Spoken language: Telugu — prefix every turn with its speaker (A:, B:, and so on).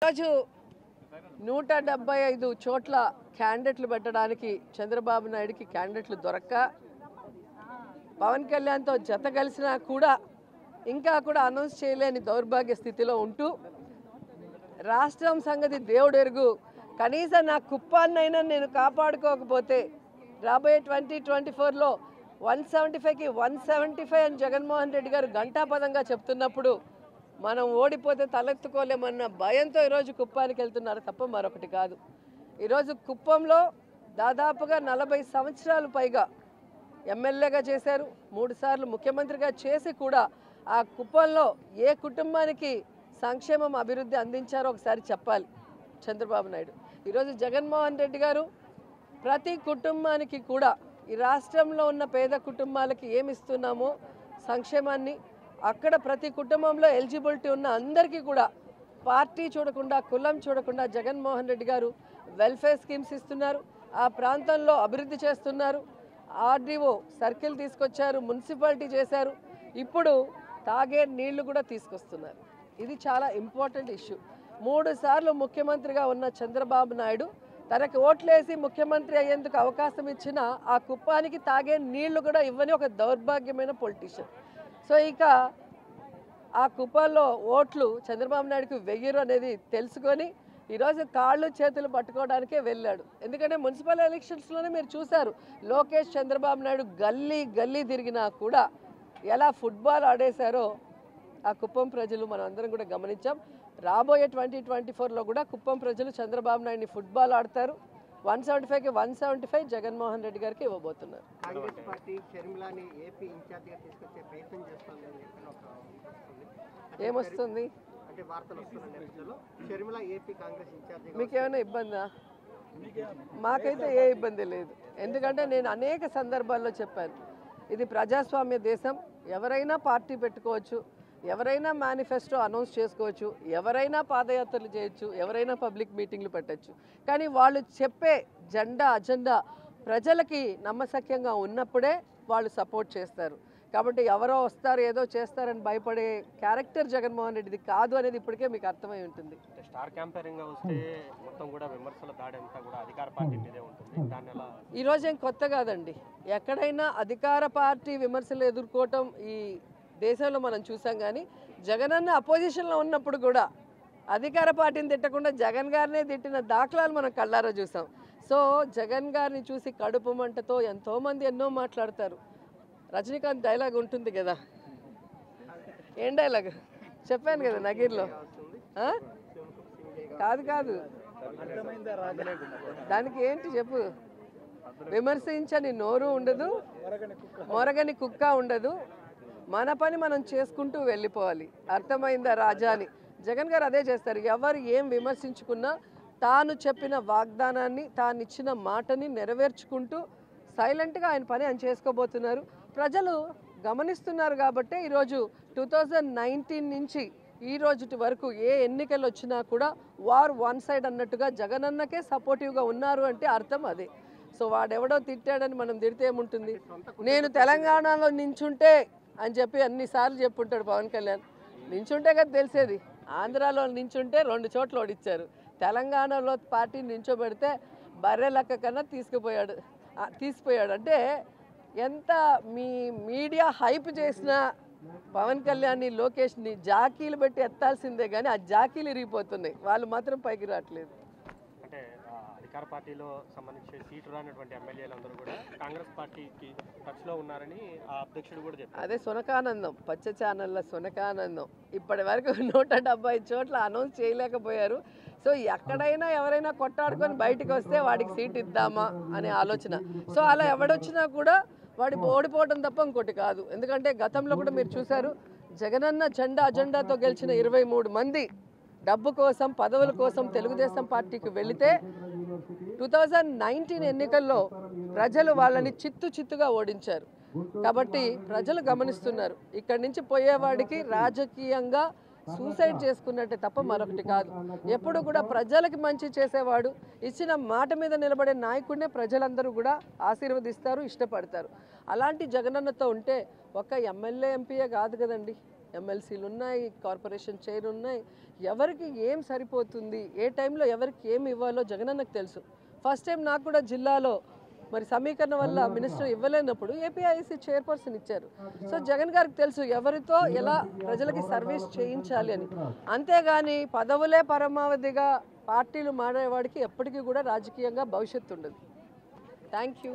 A: ఈరోజు 175 చోట్ల క్యాండిడేట్లు పెట్టడానికి చంద్రబాబు నాయుడుకి క్యాండిడేట్లు దొరక్క పవన్ కళ్యాణ్తో జత కలిసినా కూడా ఇంకా కూడా అనౌన్స్ చేయలేని దౌర్భాగ్య స్థితిలో ఉంటూ రాష్ట్రం సంగతి దేవుడు ఎరుగు, కనీసం నా కుప్పాన్నైనా నేను కాపాడుకోకపోతే రాబోయే 2024లో 175కి 175 అని జగన్మోహన్ రెడ్డి గారు ఘంటాపదంగా చెప్తున్నప్పుడు మనం ఓడిపోతే తలెత్తుకోలేమన్న భయంతో ఈరోజు కుప్పానికి వెళ్తున్నారు తప్ప మరొకటి కాదు. ఈరోజు కుప్పంలో దాదాపుగా 40 సంవత్సరాలు పైగా ఎమ్మెల్యేగా చేశారు, 3 సార్లు ముఖ్యమంత్రిగా చేసి కూడా ఆ కుప్పంలో ఏ కుటుంబానికి సంక్షేమం అభివృద్ధి అందించారో ఒకసారి చెప్పాలి చంద్రబాబు నాయుడు. ఈరోజు జగన్మోహన్ రెడ్డి గారు ప్రతి కుటుంబానికి కూడా ఈ రాష్ట్రంలో ఉన్న పేద కుటుంబాలకి ఏమి ఇస్తున్నామో సంక్షేమాన్ని అక్కడ ప్రతి కుటుంబంలో ఎలిజిబిలిటీ ఉన్న అందరికీ కూడా పార్టీ చూడకుండా కులం చూడకుండా జగన్మోహన్ రెడ్డి గారు వెల్ఫేర్ స్కీమ్స్ ఇస్తున్నారు, ఆ ప్రాంతంలో అభివృద్ధి చేస్తున్నారు. ఆర్డీఓ సర్కిల్ తీసుకొచ్చారు, మున్సిపాలిటీ చేశారు, ఇప్పుడు తాగే నీళ్లు కూడా తీసుకొస్తున్నారు. ఇది చాలా ఇంపార్టెంట్ ఇష్యూ. 3 సార్లు ముఖ్యమంత్రిగా ఉన్న చంద్రబాబు నాయుడు తనకు ఓట్లేసి ముఖ్యమంత్రి అయ్యేందుకు అవకాశం ఇచ్చిన ఆ కుప్పానికి తాగే నీళ్లు కూడా ఇవ్వని ఒక దౌర్భాగ్యమైన పొలిటీషియన్. సో ఇక ఆ కుప్పంలో ఓట్లు చంద్రబాబు నాయుడుకి వెయ్యరు అనేది తెలుసుకొని ఈరోజు కాళ్ళు చేతులు పట్టుకోవడానికే వెళ్ళాడు. ఎందుకంటే మున్సిపల్ ఎలక్షన్స్లోనే మీరు చూశారు, లోకేష్ చంద్రబాబు నాయుడు గల్లీ గల్లీ తిరిగినా కూడా ఎలా ఫుట్బాల్ ఆడేశారో ఆ కుప్పం ప్రజలు మనం అందరం కూడా గమనించాం. రాబోయే 2024లో కూడా కుప్పం ప్రజలు చంద్రబాబు నాయుడిని ఫుట్బాల్ ఆడతారు. 175కి 175 జగన్మోహన్ రెడ్డి గారికి ఇవ్వబోతున్నారు.
B: కాంగ్రెస్ పార్టీ షర్మిలాని ఏపీ ఇన్ఛార్జిగా తీసుకొచ్చే ప్రయత్నం చేస్తుంది అని చెప్పి
A: ఏమొస్తుంది
B: అంటే వార్తలు వస్తున్న నేపథ్యంలో షర్మిల ఏపీ కాంగ్రెస్ ఇన్ఛార్జిగా
A: మీకేమైనా ఇబ్బందా? మాకైతే ఏ ఇబ్బంది లేదు. ఎందుకంటే నేను అనేక సందర్భాల్లో చెప్పాను, ఇది ప్రజాస్వామ్య దేశం, ఎవరైనా పార్టీ పెట్టుకోవచ్చు, ఎవరైనా మేనిఫెస్టో అనౌన్స్ చేసుకోవచ్చు, ఎవరైనా పాదయాత్రలు చేయొచ్చు, ఎవరైనా పబ్లిక్ మీటింగ్లు పెట్టచ్చు. కానీ వాళ్ళు చెప్పే అజెండా ప్రజలకి నమ్మశక్యంగా ఉన్నప్పుడే వాళ్ళు సపోర్ట్ చేస్తారు. కాబట్టి ఎవరో వస్తారు ఏదో చేస్తారని భయపడే క్యారెక్టర్ జగన్మోహన్ రెడ్డిది కాదు అనేది ఇప్పటికే మీకు అర్థమై ఉంటుంది.
C: స్టార్ క్యాంపెయినింగ్ వస్తే మొత్తం కూడా విమర్శల దాడి అంతా కూడా అధికార పార్టీ మీదే ఉంటుంది. దాని ఎలా
A: ఈరోజు ఏం కొత్త కాదండి, ఎక్కడైనా అధికార పార్టీ విమర్శలు ఎదుర్కోవటం ఈ దేశంలో మనం చూసాం. కానీ జగనన్న అపోజిషన్లో ఉన్నప్పుడు కూడా అధికార పార్టీని తిట్టకుండా జగన్ గారినే తిట్టిన దాఖలాలు మనం కళ్ళారా చూసాం. సో జగన్ గారిని చూసి కడుపు మంటతో ఎంతోమంది ఎన్నో మాట్లాడతారు. రజనీకాంత్ డైలాగ్ ఉంటుంది కదా, ఏం డైలాగ్ చెప్పాను కదా నగీర్లో, కాదు దానికి ఏంటి చెప్పు, విమర్శించని నోరు ఉండదు, మొరగని కుక్క ఉండదు, మన పని మనం చేసుకుంటూ వెళ్ళిపోవాలి, అర్థమైందా రాజా అని జగన్ గారు అదే చేస్తారు. ఎవరు ఏం విమర్శించుకున్నా తాను చెప్పిన వాగ్దానాన్ని తాను ఇచ్చిన మాటని నెరవేర్చుకుంటూ సైలెంట్గా ఆయన పని ఆయన చేసుకోబోతున్నారు. ప్రజలు గమనిస్తున్నారు కాబట్టి ఈరోజు 2019 నుంచి ఈ రోజు వరకు ఏ ఎన్నికలు వచ్చినా కూడా వార్ వన్ సైడ్ అన్నట్టుగా జగనన్నకే సపోర్టివ్గా ఉన్నారు అంటే అర్థం అదే. సో వాడెవడో తిట్టాడని మనం తిడితే ఏముంటుంది, నేను తెలంగాణలో నించుంటే అని చెప్పి అన్నిసార్లు చెప్పుంటాడు పవన్ కళ్యాణ్. నించుంటే కదా తెలిసేది, ఆంధ్రాలో నించుంటే 2 చోట్ల ఓడిచ్చారు, తెలంగాణలో పార్టీ నించోబెడితే బర్రె లెక్క కన్నా తీసిపోయాడు. అంటే ఎంత మీ మీడియా హైప్ చేసినా పవన్ కళ్యాణ్ని లోకేష్ని జాకీలు పెట్టి ఎత్తాల్సిందే కానీ ఆ జాకీలు ఇరిగిపోతున్నాయి, వాళ్ళు మాత్రం పైకి రావట్లేదు.
C: అంటే అధికార పార్టీలో సంబంధించి సీటు రానటువంటి ఎమ్మెల్యేలందరూ కూడా కాంగ్రెస్ పార్టీకి టచ్లో ఉన్నారని ఆ అధ్యక్షుడు కూడా చెప్పారు.
A: అదే సునకానందం, పచ్చ ఛానళ్ళ సునకానందం. ఇప్పటి వరకు 175 చోట్ల అనౌన్స్ చేయలేకపోయారు. సో ఎక్కడైనా ఎవరైనా కొట్టాడుకొని బయటకు వస్తే వాడికి సీట్ ఇద్దామా అనే ఆలోచన. సో అలా ఎవడొచ్చినా కూడా వాడి ఓడిపోవడం తప్ప ఇంకోటి కాదు. ఎందుకంటే గతంలో కూడా మీరు చూశారు, జగనన్న అజెండాతో గెలిచిన 23 మంది డబ్బు కోసం పదవుల కోసం తెలుగుదేశం పార్టీకి వెళితే 2019 ఎన్నికల్లో ప్రజలు వాళ్ళని చిత్తుగా ఓడించారు. కాబట్టి ప్రజలు గమనిస్తున్నారు, ఇక్కడి నుంచి పోయేవాడికి రాజకీయంగా సూసైడ్ చేసుకున్నట్టే తప్ప మరొకటి కాదు. ఎప్పుడు కూడా ప్రజలకి మంచి చేసేవాడు, ఇచ్చిన మాట మీద నిలబడే నాయకుడినే ప్రజలందరూ కూడా ఆశీర్వదిస్తారు, ఇష్టపడతారు. అలాంటి జగనన్నతో ఉంటే ఒక్క ఎమ్మెల్యే ఎంపీయే కాదు కదండి, ఎమ్మెల్సీలు ఉన్నాయి, కార్పొరేషన్ చైర్ ఉన్నాయి. ఎవరికి ఏం సరిపోతుంది, ఏ టైంలో ఎవరికి ఏం ఇవ్వాలో జగనన్నకు తెలుసు. ఫస్ట్ టైం నాకు కూడా జిల్లాలో మరి సమీకరణ వల్ల మినిస్టర్ ఇవ్వలేనప్పుడు ఏపీఐసి చైర్పర్సన్ ఇచ్చారు. సో జగన్ గారికి తెలుసు ఎవరితో ఎలా ప్రజలకి సర్వీస్ చేయించాలి అని. అంతేగాని పదవులే పరమావధిగా పార్టీలు మారేవాడికి ఎప్పటికీ కూడా రాజకీయంగా భవిష్యత్తు ఉండదు. Thank you.